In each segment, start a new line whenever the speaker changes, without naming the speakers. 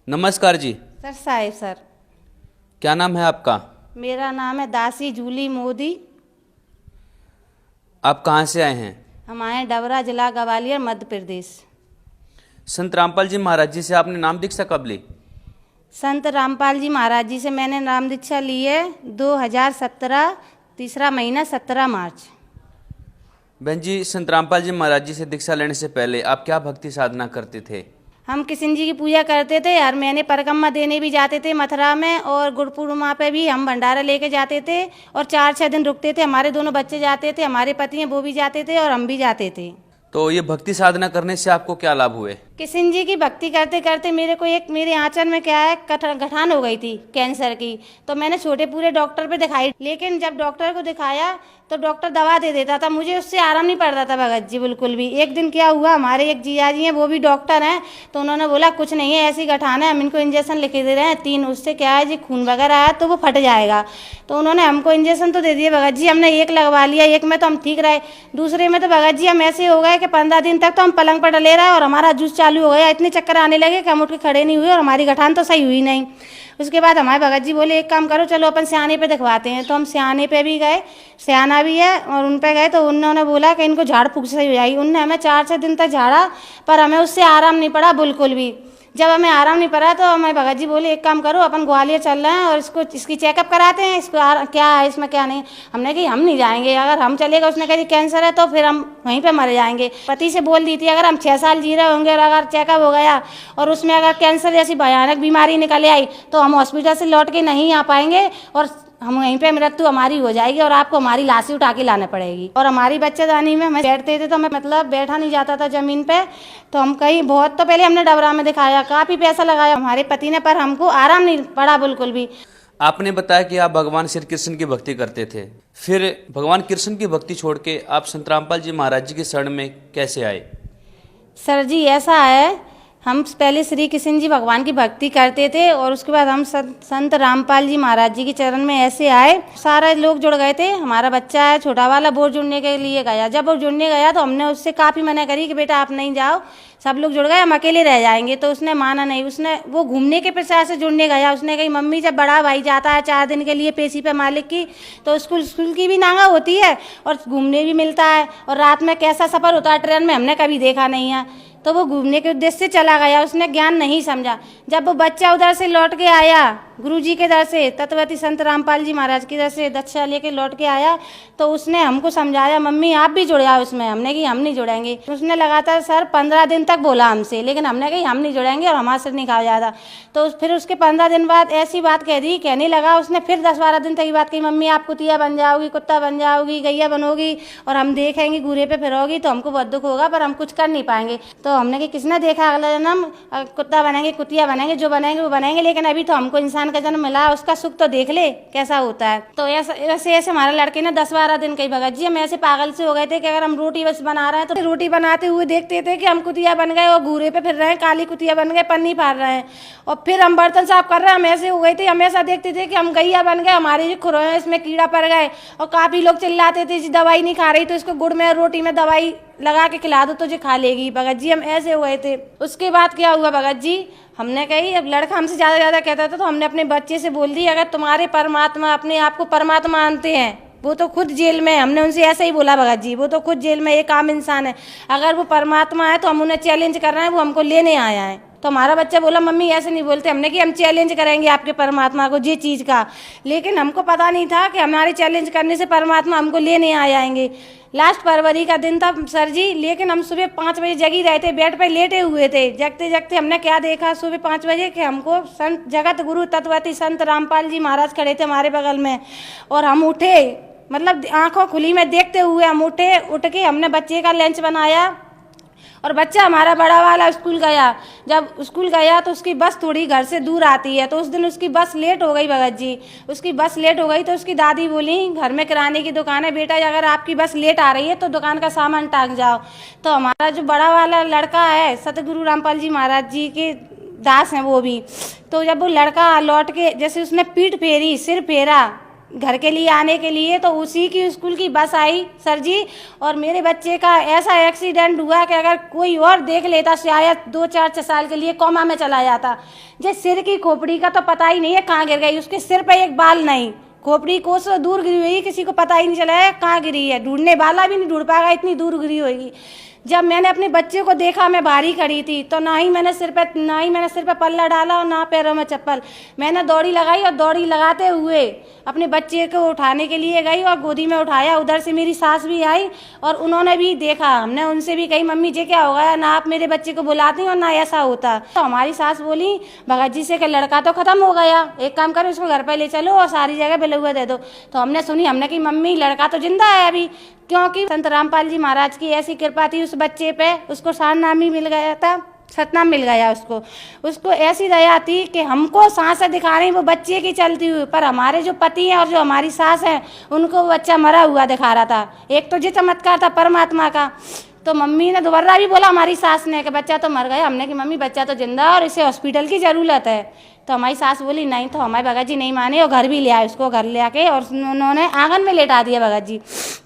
नमस्कार जी।
Sir Sahib sir.
क्या नाम है आपका?
मेरा नाम है दासी जूली मोदी।
आप कहाँ से आए हैं?
हम आए हैं डबरा, जिला ग्वालियर, मध्य प्रदेश।
संत रामपाल जी महाराज जी से आपने नाम दीक्षा कब ली?
संत रामपाल जी महाराज जी से मैंने नाम दीक्षा ली है 2017, तीसरा महीना 17 मार्च।
बहन जी, संत रामपाल जी महाराज जी से दीक्षा लेने से पहले आप क्या भक्ति साधना करते थे?
हम किशन जी की पूजा करते थे, हर महीने परिक्रमा देने भी जाते थे मथुरा में, और गुरु पूर्णिमा पे भी हम भंडारा लेके जाते थे और 4-6 दिन रुकते थे। हमारे दोनों बच्चे जाते थे, हमारे पति हैं वो भी जाते थे और हम भी जाते थे।
तो ये भक्ति साधना करने से आपको क्या लाभ हुए?
किशन जी की भक्ति करते करते मेरे आंचल में क्या है, गठान हो गई थी कैंसर की। तो मैंने छोटे पूरे डॉक्टर पे दिखाई, लेकिन जब डॉक्टर को दिखाया तो डॉक्टर दवा दे देता था, मुझे उससे आराम नहीं पड़ता था भगत जी बिल्कुल भी। एक दिन क्या हुआ, हमारे एक जिया जी हैं वो भी डॉक्टर हैं, तो उन्होंने बोला कुछ नहीं है, ऐसी गठान है, हम इनको इंजेक्शन लिख दे रहे हैं 3, उससे क्या है जी खून वगैरह आया तो वो फट जाएगा। तो उन्होंने हमको इंजेक्शन तो दे दिए भगत जी, हमने एक लगवा लिया, एक में तो हम ठीक रहे, दूसरे में तो भगत जी हम ऐसे हो गए कि 15 दिन तक तो हम पलंग पर डले रहे और हमारा जूस चालू हो गया, इतने चक्कर आने लगे कि हम उठ के खड़े नहीं हुए और हमारी गठान तो सही हुई नहीं। उसके बाद हमारे भगत जी बोले एक काम करो, चलो अपन सियाने पे दिखवाते हैं। तो हम सियाने पे भी गए, सियाना भी है, और उन पे गए तो उन्होंने बोला कि इनको झाड़ फूक सही हो जाएगी। उनने हमें 4-6 दिन तक झाड़ा, पर हमें उससे आराम नहीं पड़ा बिल्कुल भी। जब हमें आराम नहीं पड़ा तो हमारे भगत जी बोले एक काम करो, अपन ग्वालियर चल रहे हैं और इसकी चेकअप कराते हैं, इसको क्या है इसमें क्या नहीं। हमने कही हम नहीं जाएंगे, अगर हम चलेगा, उसने कहा कैंसर है तो फिर हम वहीं पे मर जाएंगे। पति से बोल दी थी अगर हम 6 साल जी रहे होंगे और अगर चेकअप हो गया और उसमें अगर कैंसर जैसी भयानक बीमारी निकल आई तो हम हॉस्पिटल से लौट के नहीं आ पाएंगे और हम वहीं पे मृत्यु हमारी हो जाएगी और आपको हमारी लाशें उठा के लाने पड़ेगी। और हमारी बच्चेदानी में हमें बैठते थे तो हमें मतलब बैठा नहीं जाता था जमीन पे। तो हम कहीं बहुत, तो पहले हमने डबरा में दिखाया, काफ़ी पैसा लगाया हमारे पति ने, पर हमको आराम नहीं पड़ा बिल्कुल भी।
आपने बताया कि आप भगवान श्री कृष्ण की भक्ति करते थे, फिर भगवान कृष्ण की भक्ति छोड़ के आप संत रामपाल जी महाराज जी के शरण में कैसे आए?
सर जी ऐसा है, हम पहले श्री कृष्ण जी भगवान की भक्ति करते थे और उसके बाद हम संत रामपाल जी महाराज जी के चरण में ऐसे आए, सारे लोग जुड़ गए थे। हमारा बच्चा है छोटा वाला, वो जुड़ने के लिए गया। जब वो जुड़ने गया तो हमने उससे काफ़ी मना करी कि बेटा आप नहीं जाओ, सब लोग जुड़ गए, हम अकेले रह जाएंगे। तो उसने माना नहीं, वो घूमने के प्रचार से जुड़ने गया। उसने कही मम्मी जब बड़ा भाई जाता है 4 दिन के लिए पेशी पे मालिक की, तो स्कूल की भी नांगा होती है और घूमने भी मिलता है, और रात में कैसा सफ़र होता है ट्रेन में हमने कभी देखा नहीं है। तो वो घूमने के उद्देश्य से चला गया, उसने ज्ञान नहीं समझा। जब वो बच्चा उधर से लौट के आया गुरुजी के दर से, तत्वती संत रामपाल जी महाराज की दर से दक्षा लेके लौट के आया, तो उसने हमको समझाया मम्मी आप भी जुड़ जाओ इसमें। हमने कि हम नहीं जुड़ेंगे। उसने लगातार सर 15 दिन तक बोला हमसे, लेकिन हमने कही हम नहीं जुड़ेंगे और हमारे से नहीं खाया जाता। तो फिर उसके 15 दिन बाद ऐसी बात कह दी, कहने लगा उसने, फिर 10-12 दिन तक ये बात कही मम्मी आप कुतिया बन जाओगी, कुत्ता बन जाओगी, गैया बनोगी और हम देखेंगे घूरे पे फिरोगी तो हमको बहुत दुख होगा, पर हम कुछ कर नहीं पाएंगे। तो हमने कि किसने देखा अगला जन्म कुत्ता बनेंगे, कुतिया बनेंगे, जो बनेंगे वो बनेंगे, लेकिन अभी तो हमको इंसान का जन्म मिला, उसका सुख तो देख ले कैसा होता है। तो ऐसे हमारे लड़के ने 10-12 दिन कही भगत जी हम ऐसे पागल से हो गए थे कि अगर हम रोटी बस बना रहे हैं तो रोटी बनाते हुए देखते थे कि हम कुतिया बन गए और घूरे पे फिर रहे हैं, काली कुतिया बन गए, पन्नी फाड़ रहे हैं। और फिर हम बर्तन साफ कर रहे हैं, हम ऐसे हो गए थे, हम ऐसा देखते थे कि हम गैया बन गए, हमारे जो खुरों हैं इसमें कीड़ा पड़ गए। और काफ़ी लोग चिल्लाते थे दवाई नहीं खा रही तो इसको गुड़ में रोटी में दवाई लगा के खिला दो तो जो खा लेगी। भगत जी हम ऐसे हुए थे। उसके बाद क्या हुआ भगत जी, हमने कही अब लड़का हमसे ज़्यादा कहता था तो हमने अपने बच्चे से बोल दी अगर तुम्हारे परमात्मा अपने आप को परमात्मा मानते हैं, वो तो खुद जेल में, हमने उनसे ऐसा ही बोला भगत जी, वो तो खुद जेल में एक आम इंसान है, अगर वो परमात्मा है तो हम उन्हें चैलेंज कर रहे हैं, वो हमको लेने आया है। तो हमारा बच्चा बोला मम्मी ऐसे नहीं बोलते। हमने कि हम चैलेंज करेंगे आपके परमात्मा को ये चीज़ का, लेकिन हमको पता नहीं था कि हमारे चैलेंज करने से परमात्मा हमको लेने आ जाएंगे। लास्ट फरवरी का दिन था सर जी, लेकिन हम सुबह 5 बजे जगी रहे थे, बेड पर लेटे हुए थे। जगते जगते हमने क्या देखा सुबह 5 बजे कि हमको संत जगत गुरु तत्वती संत रामपाल जी महाराज खड़े थे हमारे बगल में, और हम उठे, मतलब आंखों खुली में देखते हुए हम उठ के हमने बच्चे का लंच बनाया और बच्चा हमारा बड़ा वाला स्कूल गया। जब स्कूल गया तो उसकी बस थोड़ी घर से दूर आती है, तो उस दिन उसकी बस लेट हो गई भगत जी। उसकी बस लेट हो गई तो उसकी दादी बोली घर में किराने की दुकान है बेटा, अगर आपकी बस लेट आ रही है तो दुकान का सामान टांग जाओ। तो हमारा जो बड़ा वाला लड़का है सतगुरु रामपाल जी महाराज जी के दास हैं वो भी, तो जब वो लड़का लौट के जैसे उसने पीठ फेरी, सिर फेरा, घर के लिए आने के लिए, तो उसी की स्कूल की बस आई सर जी, और मेरे बच्चे का ऐसा एक्सीडेंट हुआ कि अगर कोई और देख लेता शायद 2-4 साल के लिए कोमा में चला जाता। जैसे सिर की खोपड़ी का तो पता ही नहीं है कहाँ गिर गई, उसके सिर पे एक बाल नहीं, खोपड़ी कोस दूर गिरी हुई, किसी को पता ही नहीं चला है कहाँ गिरी है, ढूंढने वाला भी नहीं ढूंढ पाएगा, इतनी दूर गिरी होगी। जब मैंने अपने बच्चे को देखा, मैं बाहर ही खड़ी थी, तो ना ही मैंने सिर पे पल्ला डाला और ना पैरों में चप्पल। मैंने दौड़ी लगाई और दौड़ी लगाते हुए अपने बच्चे को उठाने के लिए गई और गोदी में उठाया। उधर से मेरी सास भी आई और उन्होंने भी देखा। हमने उनसे भी कही, मम्मी जी क्या हो गया, ना आप मेरे बच्चे को बुलाती और ना ऐसा होता। तो हमारी सास बोली भगत जी से कि लड़का तो खत्म हो गया, एक काम करो इसको घर पर ले चलो और सारी जगह बिलुआ दे दो। तो हमने सुनी, हमने कही मम्मी लड़का तो जिंदा है अभी, क्योंकि संत रामपाल जी महाराज की ऐसी कृपा थी उस बच्चे पे, उसको सारनाम ही मिल गया था, सतनाम मिल गया उसको ऐसी दया थी कि हमको सांसें दिखा रही वो बच्चे की चलती हुई, पर हमारे जो पति हैं और जो हमारी सास हैं उनको वो बच्चा मरा हुआ दिखा रहा था। एक तो ये चमत्कार था परमात्मा का। तो मम्मी ने दोबारा भी बोला हमारी सास ने कि बच्चा तो मर गया। हमने कि मम्मी बच्चा तो जिंदा और इसे हॉस्पिटल की ज़रूरत है। तो हमारी सास बोली नहीं, तो हमारे भगत जी नहीं माने और घर भी ले आए उसको, घर ले आके और उन्होंने आंगन में लेटा दिया भगत जी।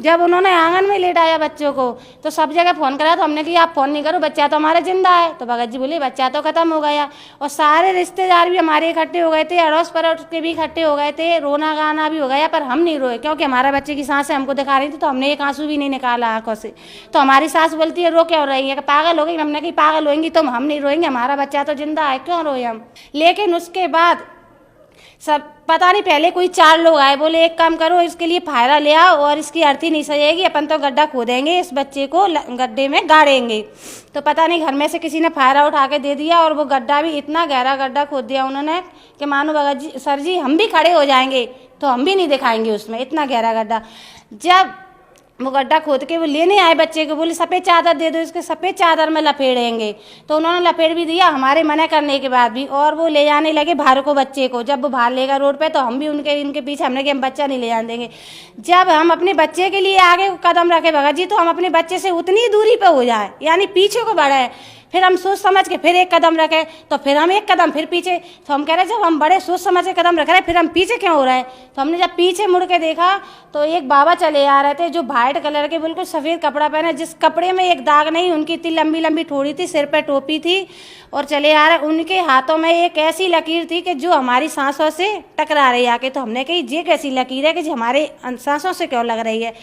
जब उन्होंने आंगन में लेटाया बच्चों को तो सब जगह फ़ोन करा, तो हमने कहा आप फ़ोन नहीं करो, बच्चा तो हमारा जिंदा है। तो भगत जी बोले बच्चा तो खत्म हो गया। और सारे रिश्तेदार भी हमारे इकट्ठे हो गए थे, अड़ोस पड़ोस के भी इकट्ठे हो गए थे, रोना गाना भी हो गया, पर हम नहीं रोए क्योंकि हमारा बच्चे की सांसें हमको दिखा रही थी, तो हमने एक आंसू भी नहीं निकाला आंखों से। तो हमारी सास बोलती है रो क्यों रही है, कि पागल हो गई। हमने कही पागल होएंगी तो हम नहीं रोएंगे, हमारा बच्चा तो जिंदा है, क्यों रोए हम। लेकिन उसके बाद सब पता नहीं, पहले कोई 4 लोग आए, बोले एक काम करो इसके लिए फायरा ले आओ और इसकी अर्थी नहीं सजेगी, अपन तो गड्ढा खोदेंगे, इस बच्चे को गड्ढे में गाड़ेंगे। तो पता नहीं घर में से किसी ने फायरा उठा के दे दिया और वो गड्ढा भी इतना गहरा गड्ढा खोद दिया उन्होंने कि मानो भगत जी सर जी हम भी खड़े हो जाएंगे तो हम भी नहीं दिखाएंगे उसमें, इतना गहरा गड्ढा। जब वो गड्ढा खोद के वो लेने आए बच्चे को, बोले सफ़ेद चादर दे दो, इसके सफ़ेद चादर में लपेड़ेंगे। तो उन्होंने लपेट भी दिया हमारे मना करने के बाद भी, और वो ले जाने लगे बाहर को बच्चे को। जब वो बाहर लेगा रोड पे तो हम भी इनके पीछे, हमने कि हम बच्चा नहीं ले जाने देंगे। जब हम अपने बच्चे के लिए आगे कदम रखे भगत जी, तो हम अपने बच्चे से उतनी दूरी पर हो जाए, यानी पीछे को बढ़े। फिर हम सोच समझ के फिर एक कदम रखे, तो फिर हम एक कदम फिर पीछे। तो हम कह रहे जब हम बड़े सोच समझ के कदम रख रहे फिर हम पीछे क्यों हो रहे हैं। तो हमने जब पीछे मुड़ के देखा तो एक बाबा चले आ रहे थे जो वाइट कलर के बिल्कुल सफ़ेद कपड़ा पहने, जिस कपड़े में एक दाग नहीं, उनकी इतनी लंबी लंबी ठोड़ी थी, सिर पर टोपी थी और चले आ रहे। उनके हाथों में एक ऐसी लकीर थी कि जो हमारी सांसों से टकरा रही आके। तो हमने कही ये कैसी लकीर है कि जो हमारे सांसों से क्यों लग रही है।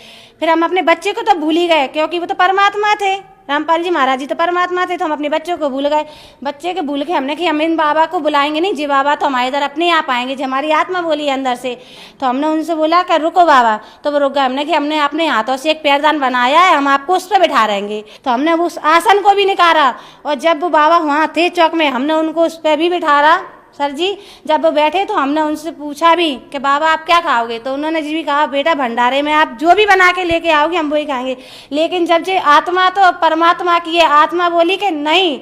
फिर हम अपने बच्चे को तो भूल ही गए क्योंकि वो तो परमात्मा थे, रामपाल जी महाराज जी तो परमात्मा थे, तो हम अपने बच्चों को भूल गए। बच्चे को भूल के हमने कि हम इन बाबा को बुलाएंगे नहीं, जी बाबा तो हमारे इधर अपने आप आएंगे, जी हमारी आत्मा बोली अंदर से। तो हमने उनसे बोला कि रुको बाबा, तो वो रुक गए। हमने कि हमने अपने हाथों से एक पैरदान बनाया है, हम आपको उस पर बिठा रहेंगे। तो हमने उस आसन को भी निकाला और जब वो बाबा वहाँ थे चौक में, हमने उनको उस पर भी बिठाया सर जी। जब वो बैठे तो हमने उनसे पूछा भी कि बाबा आप क्या खाओगे। तो उन्होंने जी भी कहा बेटा भंडारे में आप जो भी बना के लेके आओगे हम वही खाएंगे। लेकिन जब जे आत्मा तो परमात्मा की है, आत्मा बोली कि नहीं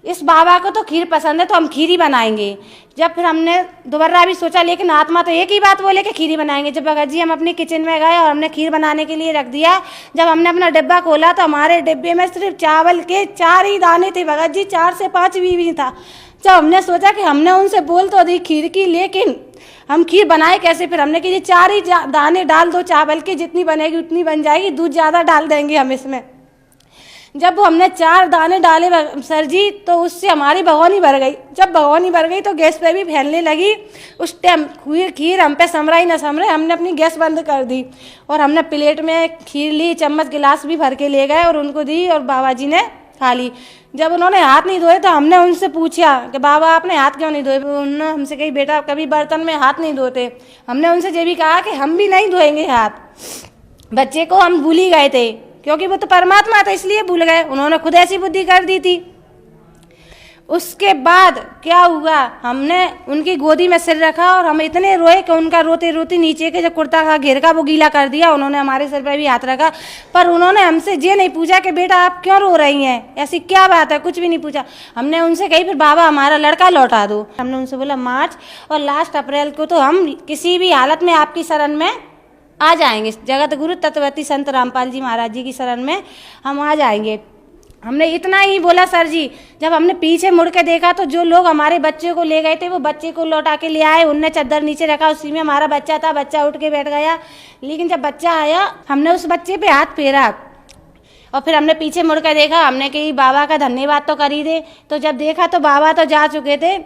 इस बाबा को तो खीर पसंद है तो हम खीर ही बनाएंगे। जब फिर हमने दोबारा भी सोचा, लेकिन आत्मा तो एक ही बात बोले कि खीर ही बनाएंगे। जब भगत जी हम अपने किचन में गए और हमने खीर बनाने के लिए रख दिया, जब हमने अपना डिब्बा खोला तो हमारे डिब्बे में सिर्फ चावल के 4 ही दाने थे भगत जी, 4 से 5 भी था। जब हमने सोचा कि हमने उनसे बोल तो दी खीर की, लेकिन हम खीर बनाए कैसे। फिर हमने कि 4 ही दाने डाल दो चावल के, जितनी बनेगी उतनी बन जाएगी, दूध ज़्यादा डाल देंगे हम इसमें। जब हमने 4 दाने डाले सर जी तो उससे हमारी भगोनी भर गई। जब भगोनी भर गई तो गैस पे भी फैलने लगी। उस टाइम खीर हम पे समरा ही ना समरे, हमने अपनी गैस बंद कर दी और हमने प्लेट में खीर ली, चम्मच गिलास भी भर के ले गए और उनको दी और बाबा जी ने खा ली। जब उन्होंने हाथ नहीं धोए तो हमने उनसे पूछा कि बाबा आपने हाथ क्यों नहीं धोए। उन्होंने हमसे कही बेटा कभी बर्तन में हाथ नहीं धोते। हमने उनसे ये भी कहा कि हम भी नहीं धोएंगे हाथ। बच्चे को हम भूल ही गए थे क्योंकि वो तो परमात्मा था इसलिए भूल गए, उन्होंने खुद ऐसी बुद्धि कर दी थी। उसके बाद क्या हुआ, हमने उनकी गोदी में सिर रखा और हम इतने रोए कि उनका रोते रोते नीचे के जो कुर्ता का घेर का वो गीला कर दिया। उन्होंने हमारे सिर पर भी हाथ रखा, पर उन्होंने हमसे ये नहीं पूछा कि बेटा आप क्यों रो रही हैं, ऐसी क्या बात है, कुछ भी नहीं पूछा। हमने उनसे कही फिर बाबा हमारा लड़का लौटा दो। हमने उनसे बोला मार्च और लास्ट अप्रैल को तो हम किसी भी हालत में आपकी शरण में आ जाएंगे, जगत गुरु तत्वती संत रामपाल जी महाराज जी की शरण में हम आ जाएंगे। हमने इतना ही बोला सर जी। जब हमने पीछे मुड़ के देखा तो जो लोग हमारे बच्चे को ले गए थे वो बच्चे को लौटा के ले आए, उनने चद्दर नीचे रखा, उसी में हमारा बच्चा था, बच्चा उठ के बैठ गया। लेकिन जब बच्चा आया हमने उस बच्चे पे हाथ फेरा और फिर हमने पीछे मुड़ कर देखा, हमने कही बाबा का धन्यवाद तो कर ही दे। तो जब देखा तो बाबा तो जा चुके थे,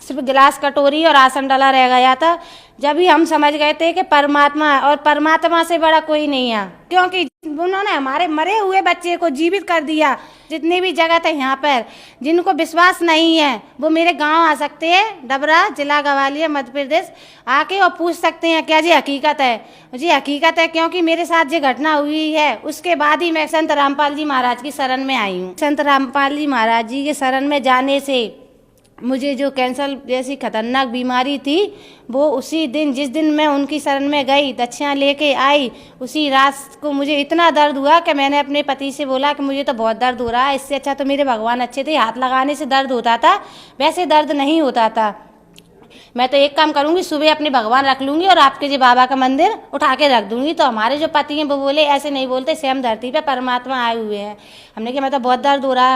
सिर्फ गिलास कटोरी और आसन डाला रह गया था। जब ही हम समझ गए थे कि परमात्मा और परमात्मा से बड़ा कोई नहीं है, क्योंकि उन्होंने हमारे मरे हुए बच्चे को जीवित कर दिया। जितनी भी जगत है यहाँ पर, जिनको विश्वास नहीं है वो मेरे गांव आ सकते हैं, डबरा, जिला ग्वालियर, मध्य प्रदेश, आके और पूछ सकते हैं क्या जी हकीकत है। जी हकीकत है, क्योंकि मेरे साथ जो घटना हुई है उसके बाद ही मैं संत रामपाल जी महाराज की शरण में आई हूँ। संत रामपाल जी महाराज जी के शरण में जाने से मुझे जो कैंसर जैसी खतरनाक बीमारी थी वो उसी दिन, जिस दिन मैं उनकी शरण में गई, दक्षिणा लेके आई, उसी रात को मुझे इतना दर्द हुआ कि मैंने अपने पति से बोला कि मुझे तो बहुत दर्द हो रहा है, इससे अच्छा तो मेरे भगवान अच्छे थे, हाथ लगाने से दर्द होता था, वैसे दर्द नहीं होता था। मैं तो एक काम करूंगी, सुबह अपने भगवान रख लूंगी और आपके जो बाबा का मंदिर उठा के रख दूंगी। तो हमारे जो पति हैं वो बोले ऐसे नहीं बोलते, स्वयं धरती पे परमात्मा आए हुए हैं। हमने कहा मैं तो बहुत दर्द हो रहा है।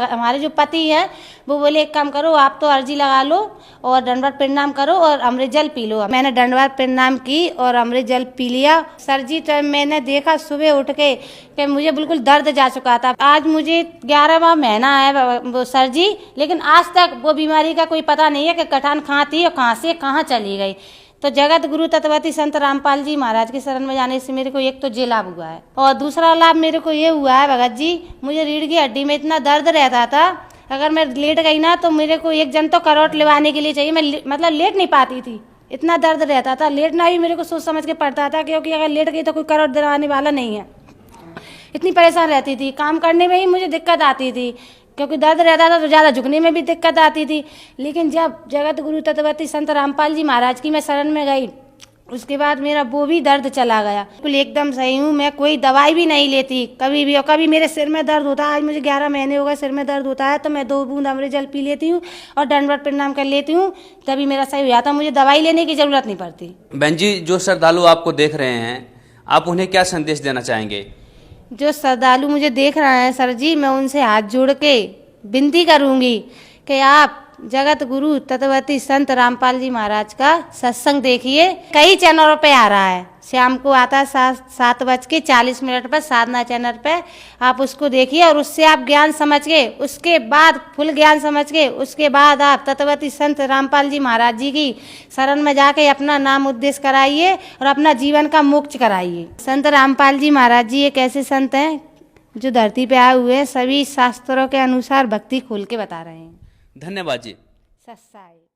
हमारे जो पति हैं वो बोले एक काम करो, आप तो अर्जी लगा लो और दंडवत प्रणाम करो और अमृत जल पी लो। मैंने दंडवत प्रणाम की और अमृत जल पी लिया। सर जी तो मैंने देखा सुबह उठ के कि मुझे बिल्कुल दर्द जा चुका था। आज मुझे 11वां महीना है वो सर जी, लेकिन आज तक वो बीमारी का कोई पता नहीं है कि कठान कहाँ थी और कहाँ से कहाँ चली गई। तो जगत गुरु तत्वती संत रामपाल जी महाराज की शरण में जाने से मेरे को एक तो ये लाभ हुआ है और दूसरा लाभ मेरे को ये हुआ है भगत जी, मुझे रीढ़ की हड्डी में इतना दर्द रहता था, अगर मैं लेट गई ना तो मेरे को एक जन तो करवट लेवाने के लिए चाहिए, मैं मतलब लेट नहीं पाती थी, इतना दर्द रहता था। लेटना भी मेरे को सोच समझ के पड़ता था, क्योंकि अगर लेट गई तो कोई करवट दिलाने वाला नहीं है। इतनी परेशान रहती थी, काम करने में ही मुझे दिक्कत आती थी, क्योंकि दर्द रहता था तो ज़्यादा झुकने में भी दिक्कत आती थी। लेकिन जब जगत गुरु तत्वती संत रामपाल जी महाराज की मैं शरण में गई, उसके बाद मेरा वो भी दर्द चला गया, बिल्कुल एकदम सही हूँ। मैं कोई दवाई भी नहीं लेती कभी भी, और कभी मेरे सिर में दर्द होता है, आज मुझे 11 महीने हो गए सिर में दर्द होता है, तो मैं 2 बूंद अमृत जल पी लेती हूँ और दंडवत प्रणाम कर लेती हूँ, तभी मेरा सही हो जाता, मुझे दवाई लेने की ज़रूरत नहीं पड़ती।
बहन जी, जो श्रद्धालु आपको देख रहे हैं, आप उन्हें क्या संदेश देना चाहेंगे?
जो श्रद्धालु मुझे देख रहे हैं सर जी, मैं उनसे हाथ जोड़ के विनती करूंगी कि आप जगत गुरु तत्वती संत रामपाल जी महाराज का सत्संग देखिए। कई चैनलों पे आ रहा है, शाम को आता है 7:40 पर साधना चैनल पे, आप उसको देखिए और उससे आप ज्ञान समझ के, उसके बाद फुल ज्ञान समझ के, उसके बाद आप तत्वती संत रामपाल जी महाराज जी की शरण में जाके अपना नाम उद्देश्य कराइए और अपना जीवन का मोक्ष कराइए। संत रामपाल जी महाराज जी एक ऐसे संत हैं जो धरती पे आए हुए हैं, सभी शास्त्रों के अनुसार भक्ति खोल के बता रहे हैं।
धन्यवाद जी।
सत्साई।